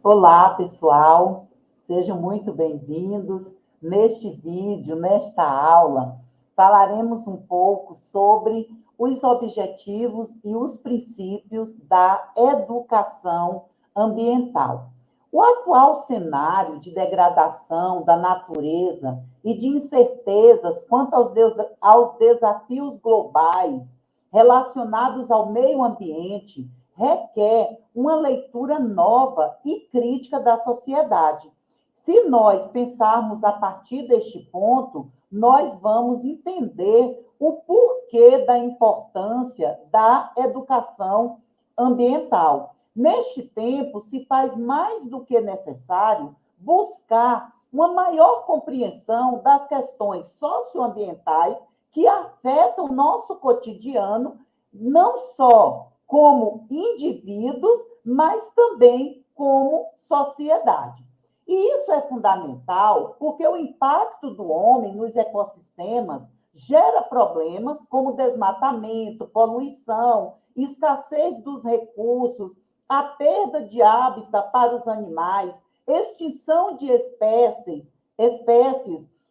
Olá, pessoal, sejam muito bem-vindos. Neste vídeo, nesta aula, falaremos um pouco sobre os objetivos e os princípios da educação ambiental. O atual cenário de degradação da natureza e de incertezas quanto aos desafios globais relacionados ao meio ambiente requer uma leitura nova e crítica da sociedade. Se nós pensarmos a partir deste ponto, nós vamos entender o porquê da importância da educação ambiental. Neste tempo, se faz mais do que necessário buscar uma maior compreensão das questões socioambientais que afetam o nosso cotidiano, não só como indivíduos, mas também como sociedade. E isso é fundamental porque o impacto do homem nos ecossistemas gera problemas como desmatamento, poluição, escassez dos recursos, a perda de hábitat para os animais, extinção de espécies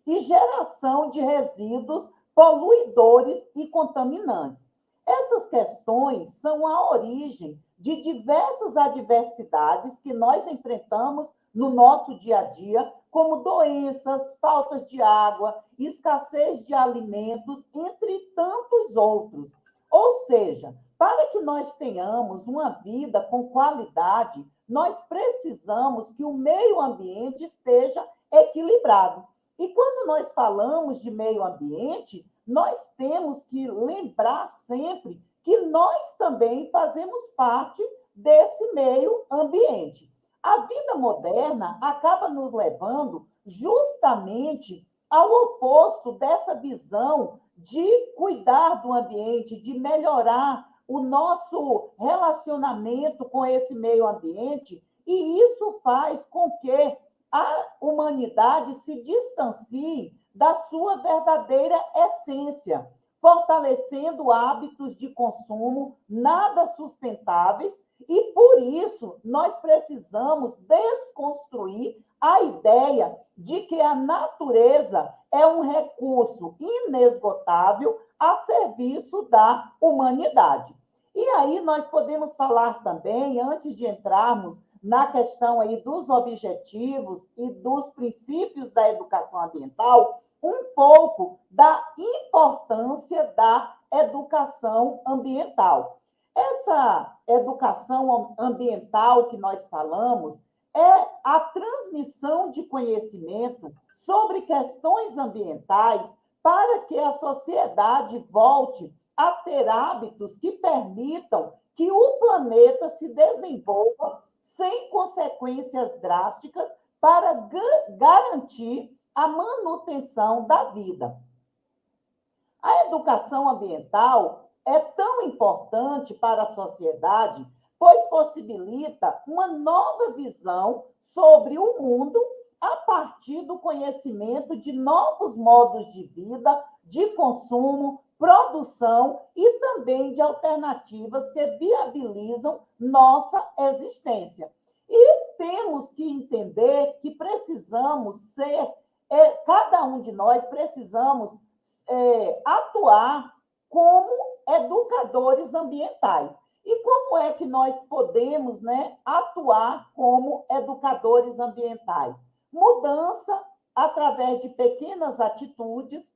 e geração de resíduos poluidores e contaminantes. Essas questões são a origem de diversas adversidades que nós enfrentamos no nosso dia a dia, como doenças, faltas de água, escassez de alimentos, entre tantos outros. Ou seja, para que nós tenhamos uma vida com qualidade, nós precisamos que o meio ambiente esteja equilibrado. E quando nós falamos de meio ambiente, nós temos que lembrar sempre que nós também fazemos parte desse meio ambiente. A vida moderna acaba nos levando justamente ao oposto dessa visão de cuidar do ambiente, de melhorar o nosso relacionamento com esse meio ambiente, e isso faz com que a humanidade se distancie da sua verdadeira essência, fortalecendo hábitos de consumo nada sustentáveis, e por isso nós precisamos desconstruir a ideia de que a natureza é um recurso inesgotável a serviço da humanidade. E aí nós podemos falar também, antes de entrarmos na questão aí dos objetivos e dos princípios da educação ambiental, um pouco da importância da educação ambiental. Essa educação ambiental que nós falamos é a transmissão de conhecimento sobre questões ambientais para que a sociedade volte a ter hábitos que permitam que o planeta se desenvolva sem consequências drásticas para garantir a manutenção da vida. A educação ambiental é tão importante para a sociedade, pois possibilita uma nova visão sobre o mundo a partir do conhecimento de novos modos de vida, de consumo, produção e também de alternativas que viabilizam nossa existência. E temos que entender que precisamos ser, cada um de nós precisamos atuar como educadores ambientais. E como é que nós podemos, atuar como educadores ambientais? Mudança através de pequenas atitudes,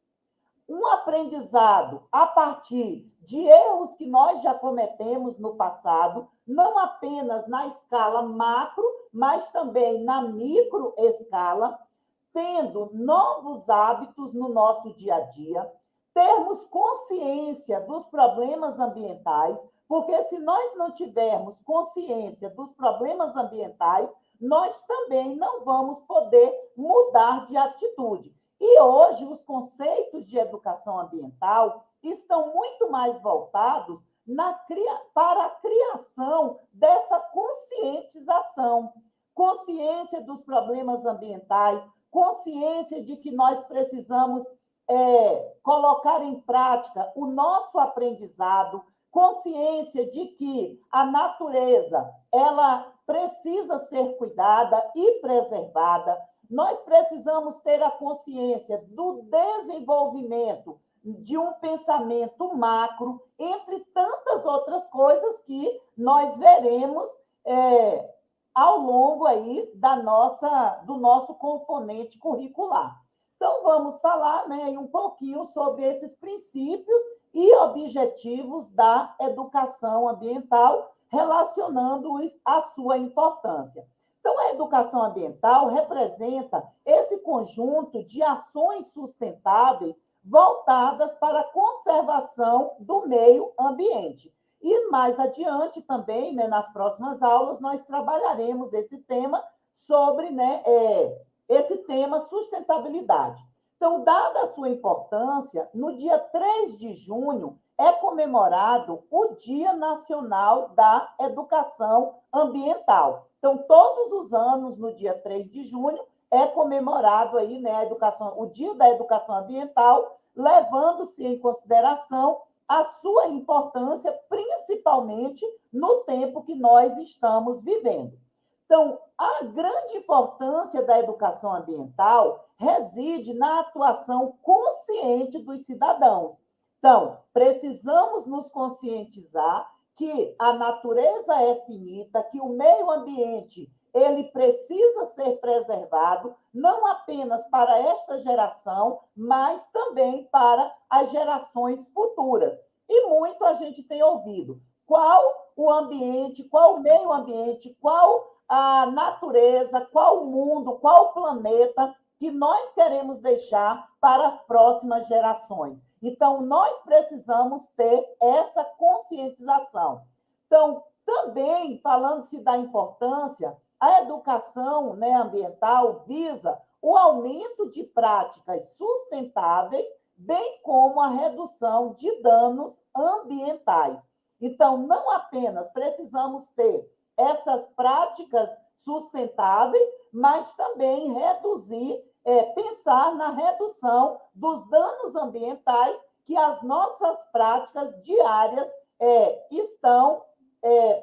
um aprendizado a partir de erros que nós já cometemos no passado, não apenas na escala macro, mas também na micro escala, tendo novos hábitos no nosso dia a dia, termos consciência dos problemas ambientais, porque se nós não tivermos consciência dos problemas ambientais, nós também não vamos poder mudar de atitude. E hoje os conceitos de educação ambiental estão muito mais voltados para a criação dessa conscientização, consciência dos problemas ambientais, consciência de que nós precisamos colocar em prática o nosso aprendizado, consciência de que a natureza ela precisa ser cuidada e preservada. Nós precisamos ter a consciência do desenvolvimento de um pensamento macro, entre tantas outras coisas que nós veremos ao longo aí do nosso componente curricular. Então, vamos falar, né, um pouquinho sobre esses princípios e objetivos da educação ambiental, relacionando-os à sua importância. Então, a educação ambiental representa esse conjunto de ações sustentáveis voltadas para a conservação do meio ambiente. E mais adiante também, né, nas próximas aulas, nós trabalharemos esse tema sobre, né, esse tema sustentabilidade. Então, dada a sua importância, no dia 3 de junho é comemorado o Dia Nacional da Educação Ambiental. Então, todos os anos, no dia 3 de junho, é comemorado aí, né, o Dia da Educação Ambiental, levando-se em consideração a sua importância, principalmente no tempo que nós estamos vivendo. Então, a grande importância da educação ambiental reside na atuação consciente dos cidadãos. Então, precisamos nos conscientizar que a natureza é finita, que o meio ambiente ele precisa ser preservado, não apenas para esta geração, mas também para as gerações futuras. E muito a gente tem ouvido. Qual o ambiente, qual o meio ambiente, qual a natureza, qual o mundo, qual o planeta que nós queremos deixar para as próximas gerações. Então, nós precisamos ter essa conscientização. Então, também, falando-se da importância, a educação, né, ambiental visa o aumento de práticas sustentáveis, bem como a redução de danos ambientais. Então, não apenas precisamos ter essas práticas sustentáveis, mas também pensar na redução dos danos ambientais que as nossas práticas diárias estão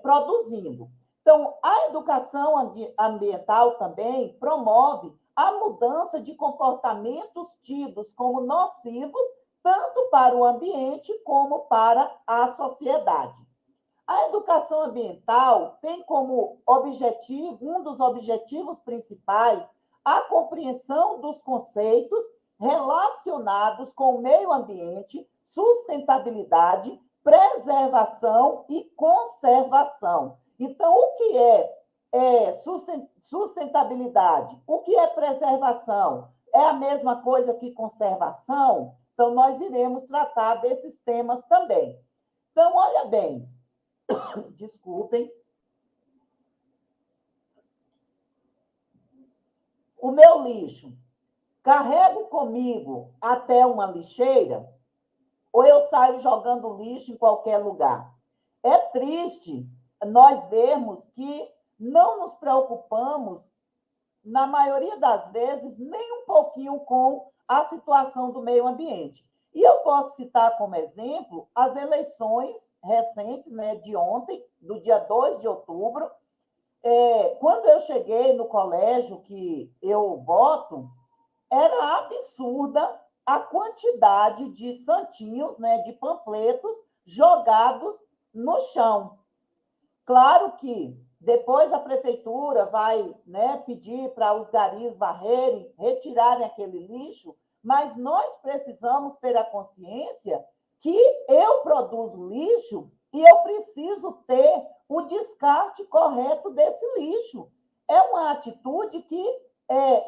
produzindo. Então, a educação ambiental também promove a mudança de comportamentos tidos como nocivos, tanto para o ambiente como para a sociedade. A educação ambiental tem como objetivo, um dos objetivos principais, a compreensão dos conceitos relacionados com o meio ambiente, sustentabilidade, preservação e conservação. Então, o que é sustentabilidade? O que é preservação? É a mesma coisa que conservação? Então, nós iremos tratar desses temas também. Então, olha bem, desculpem. O meu lixo, carrego comigo até uma lixeira ou eu saio jogando lixo em qualquer lugar? É triste nós vermos que não nos preocupamos, na maioria das vezes, nem um pouquinho com a situação do meio ambiente. E eu posso citar como exemplo as eleições recentes, né, de ontem, do dia 2 de outubro. Quando eu cheguei no colégio que eu voto, era absurda a quantidade de santinhos, né, de panfletos jogados no chão. Claro que depois a prefeitura vai, né, pedir para os garis varrerem, retirarem aquele lixo, mas nós precisamos ter a consciência que eu produzo lixo e eu preciso ter o descarte correto desse lixo. É uma atitude que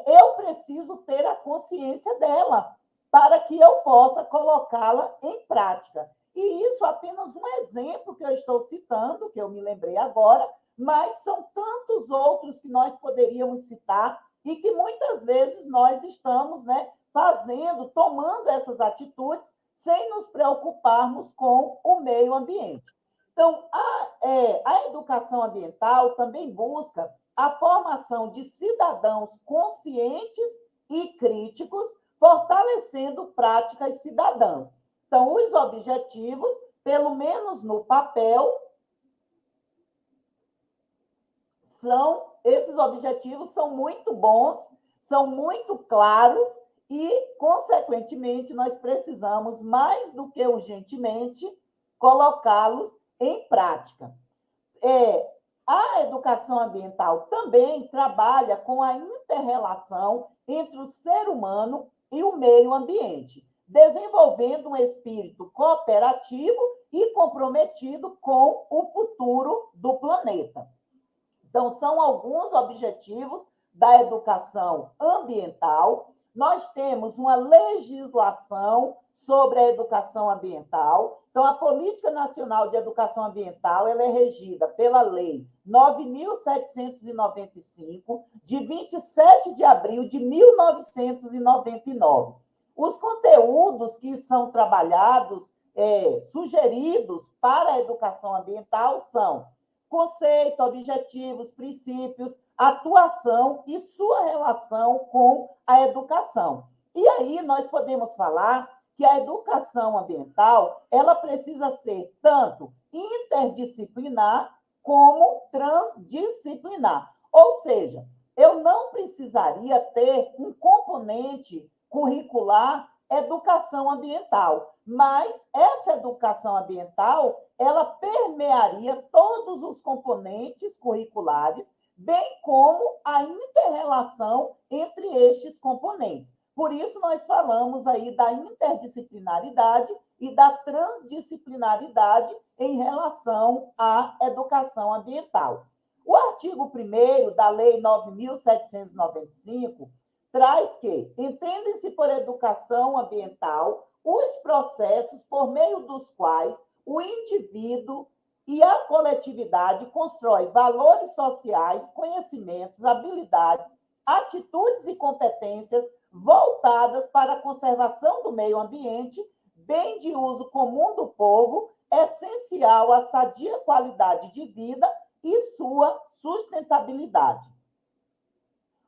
eu preciso ter a consciência dela para que eu possa colocá-la em prática. E isso é apenas um exemplo que eu estou citando, que eu me lembrei agora, mas são tantos outros que nós poderíamos citar e que muitas vezes nós estamos, né, fazendo, tomando essas atitudes sem nos preocuparmos com o meio ambiente. Então, a educação ambiental também busca a formação de cidadãos conscientes e críticos, fortalecendo práticas cidadãs. Então, os objetivos, pelo menos no papel, esses objetivos são muito bons, são muito claros e, consequentemente, nós precisamos, mais do que urgentemente, colocá-los em prática. A educação ambiental também trabalha com a inter-relação entre o ser humano e o meio ambiente, desenvolvendo um espírito cooperativo e comprometido com o futuro do planeta. Então, são alguns objetivos da educação ambiental. Nós temos uma legislação sobre a educação ambiental. Então, a Política Nacional de Educação Ambiental ela é regida pela Lei 9.795, de 27 de abril de 1999. Os conteúdos que são trabalhados, sugeridos para a educação ambiental são conceito, objetivos, princípios, atuação e sua relação com a educação. E aí nós podemos falar que a educação ambiental ela precisa ser tanto interdisciplinar como transdisciplinar. Ou seja, eu não precisaria ter um componente curricular educação ambiental, mas essa educação ambiental ela permearia todos os componentes curriculares, bem como a inter-relação entre estes componentes. Por isso, nós falamos aí da interdisciplinaridade e da transdisciplinaridade em relação à educação ambiental. O artigo 1º da Lei 9.795 traz que entende-se por educação ambiental os processos por meio dos quais o indivíduo e a coletividade constroem valores sociais, conhecimentos, habilidades, atitudes e competências voltadas para a conservação do meio ambiente, bem de uso comum do povo, essencial à sadia qualidade de vida e sua sustentabilidade.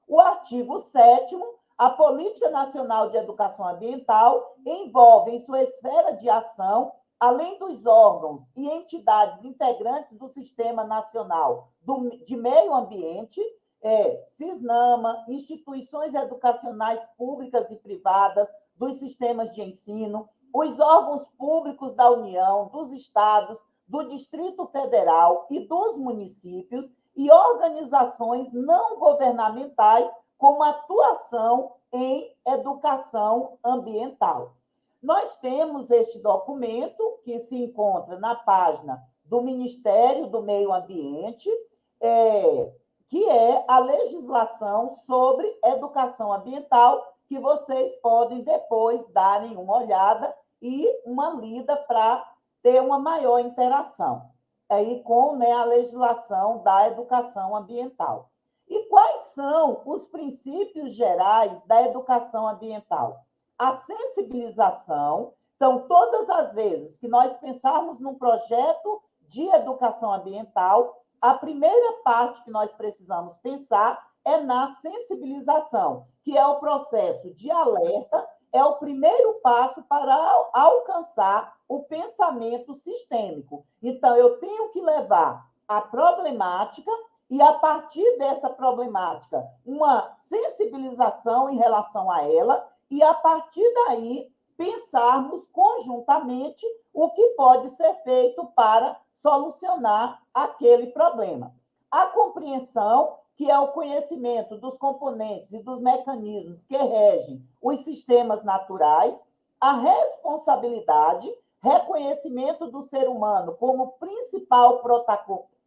O artigo 7º, a Política Nacional de Educação Ambiental envolve em sua esfera de ação, além dos órgãos e entidades integrantes do Sistema Nacional de Meio Ambiente, CISNAMA, instituições educacionais públicas e privadas, dos sistemas de ensino, os órgãos públicos da União, dos estados, do Distrito Federal e dos municípios, e organizações não governamentais com atuação em educação ambiental. Nós temos este documento, que se encontra na página do Ministério do Meio Ambiente, que é a legislação sobre educação ambiental, que vocês podem depois darem uma olhada e uma lida para ter uma maior interação aí com a legislação da educação ambiental. E quais são os princípios gerais da educação ambiental? A sensibilização. Então, todas as vezes que nós pensarmos num projeto de educação ambiental, a primeira parte que nós precisamos pensar é na sensibilização, que é o processo de alerta, é o primeiro passo para alcançar o pensamento sistêmico. Então, eu tenho que levar a problemática e, a partir dessa problemática, uma sensibilização em relação a ela, e, a partir daí, pensarmos conjuntamente o que pode ser feito para solucionar aquele problema. A compreensão, que é o conhecimento dos componentes e dos mecanismos que regem os sistemas naturais, a responsabilidade, reconhecimento do ser humano como principal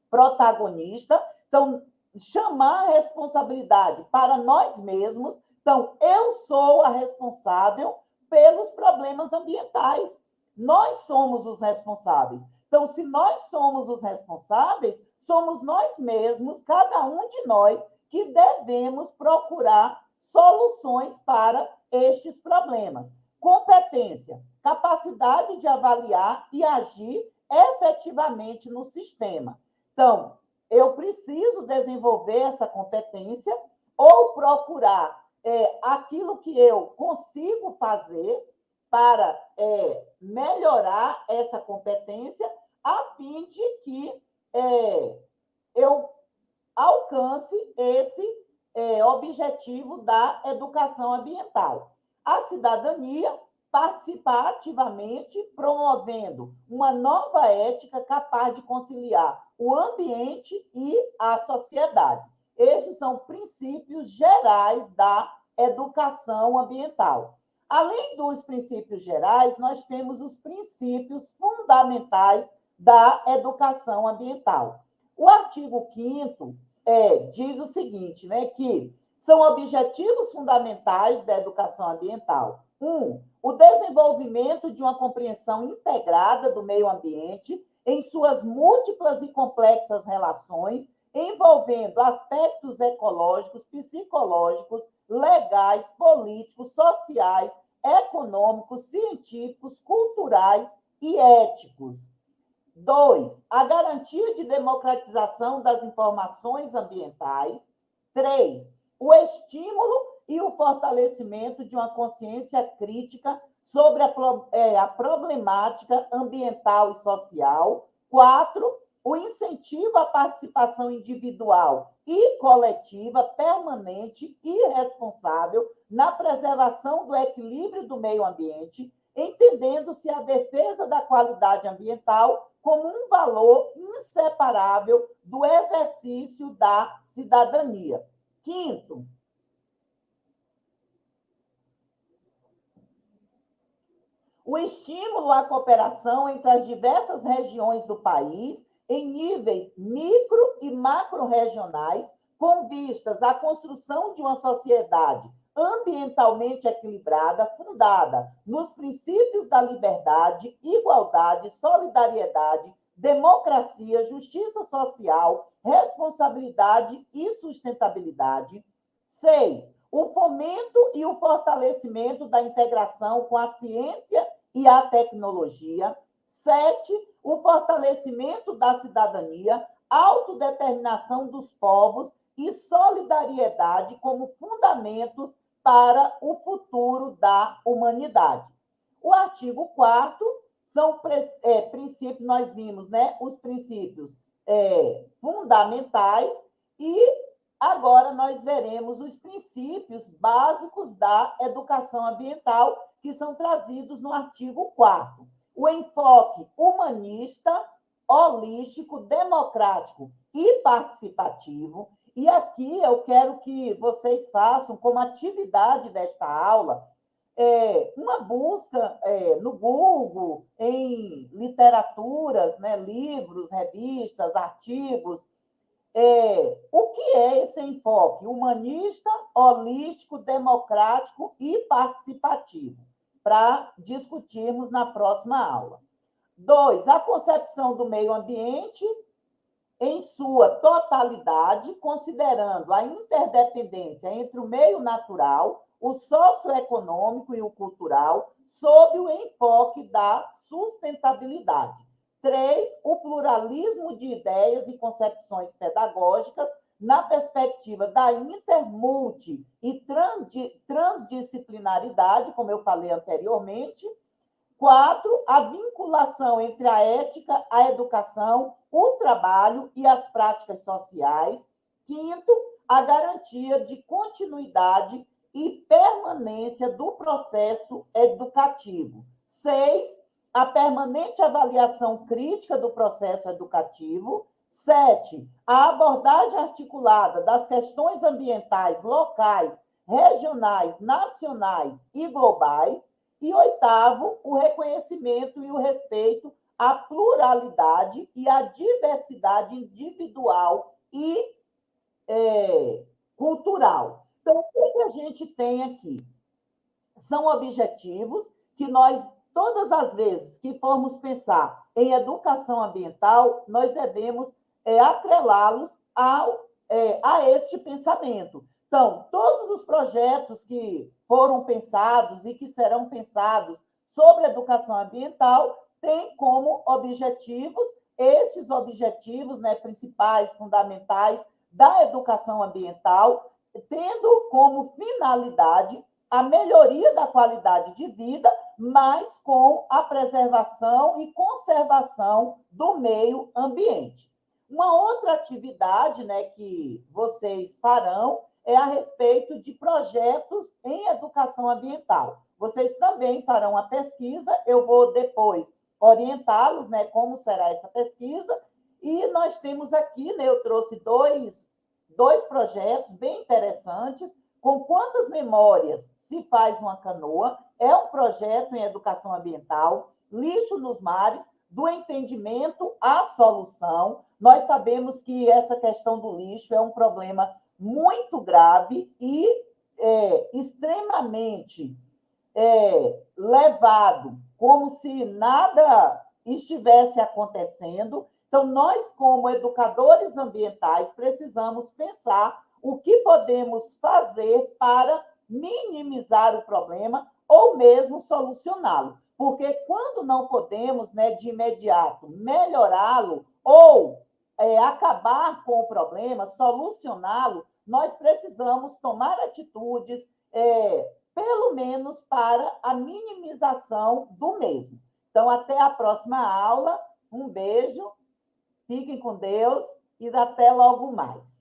protagonista, então, chamar a responsabilidade para nós mesmos. Então, eu sou a responsável pelos problemas ambientais. Nós somos os responsáveis. Então, se nós somos os responsáveis, somos nós mesmos, cada um de nós, que devemos procurar soluções para estes problemas. Competência, capacidade de avaliar e agir efetivamente no sistema. Então, eu preciso desenvolver essa competência ou procurar aquilo que eu consigo fazer para melhorar essa competência, a fim de que eu alcance alcance esse objetivo da educação ambiental. A cidadania participar ativamente, promovendo uma nova ética capaz de conciliar o ambiente e a sociedade. Esses são princípios gerais da educação ambiental. Além dos princípios gerais, nós temos os princípios fundamentais da educação ambiental. O artigo 5º diz o seguinte, né, que são objetivos fundamentais da educação ambiental. 1. O desenvolvimento de uma compreensão integrada do meio ambiente em suas múltiplas e complexas relações, envolvendo aspectos ecológicos, psicológicos, legais, políticos, sociais, econômicos, científicos, culturais e éticos. 2. A garantia de democratização das informações ambientais. 3. O estímulo e o fortalecimento de uma consciência crítica sobre a problemática ambiental e social. 4. O incentivo à participação individual e coletiva, permanente e responsável na preservação do equilíbrio do meio ambiente, entendendo-se a defesa da qualidade ambiental como um valor inseparável do exercício da cidadania. 5º, o estímulo à cooperação entre as diversas regiões do país em níveis micro e macro-regionais, com vistas à construção de uma sociedade ambientalmente equilibrada, fundada nos princípios da liberdade, igualdade, solidariedade, democracia, justiça social, responsabilidade e sustentabilidade. 6. O fomento e o fortalecimento da integração com a ciência e a tecnologia. 7. O fortalecimento da cidadania, autodeterminação dos povos e solidariedade como fundamentos para o futuro da humanidade. O artigo 4º são princípios, nós vimos, né, os princípios fundamentais, e agora nós veremos os princípios básicos da educação ambiental, que são trazidos no artigo 4º. O enfoque humanista, holístico, democrático e participativo. E aqui eu quero que vocês façam, como atividade desta aula, uma busca no Google, em literaturas, né, livros, revistas, artigos. O que é esse enfoque humanista, holístico, democrático e participativo? Para discutirmos na próxima aula. 2. A concepção do meio ambiente em sua totalidade, considerando a interdependência entre o meio natural, o socioeconômico e o cultural, sob o enfoque da sustentabilidade. 3. O pluralismo de ideias e concepções pedagógicas na perspectiva da intermulti e transdisciplinaridade, como eu falei anteriormente. 4. A vinculação entre a ética, a educação, o trabalho e as práticas sociais. 5. A garantia de continuidade e permanência do processo educativo. 6. A permanente avaliação crítica do processo educativo. 7. A abordagem articulada das questões ambientais locais, regionais, nacionais e globais. E 8º, o reconhecimento e o respeito à pluralidade e à diversidade individual e cultural. Então, o que a gente tem aqui? São objetivos que nós, todas as vezes que formos pensar em educação ambiental, nós devemos atrelá-los a este pensamento. Então, todos os projetos que foram pensados e que serão pensados sobre educação ambiental têm como objetivos estes objetivos, né, principais, fundamentais da educação ambiental, tendo como finalidade a melhoria da qualidade de vida, mas com a preservação e conservação do meio ambiente. Uma outra atividade, né, que vocês farão é a respeito de projetos em educação ambiental. Vocês também farão a pesquisa, eu vou depois orientá-los, né, como será essa pesquisa, e nós temos aqui, né, eu trouxe dois projetos bem interessantes, com quantas memórias se faz uma canoa, é um projeto em educação ambiental, lixo nos mares, do entendimento à solução. Nós sabemos que essa questão do lixo é um problema muito grave e extremamente levado como se nada estivesse acontecendo. Então, nós, como educadores ambientais, precisamos pensar o que podemos fazer para minimizar o problema ou mesmo solucioná-lo. Porque quando não podemos, né, de imediato melhorá-lo ou acabar com o problema, solucioná-lo, nós precisamos tomar atitudes, pelo menos para a minimização do mesmo. Então, até a próxima aula. Um beijo, fiquem com Deus e até logo mais.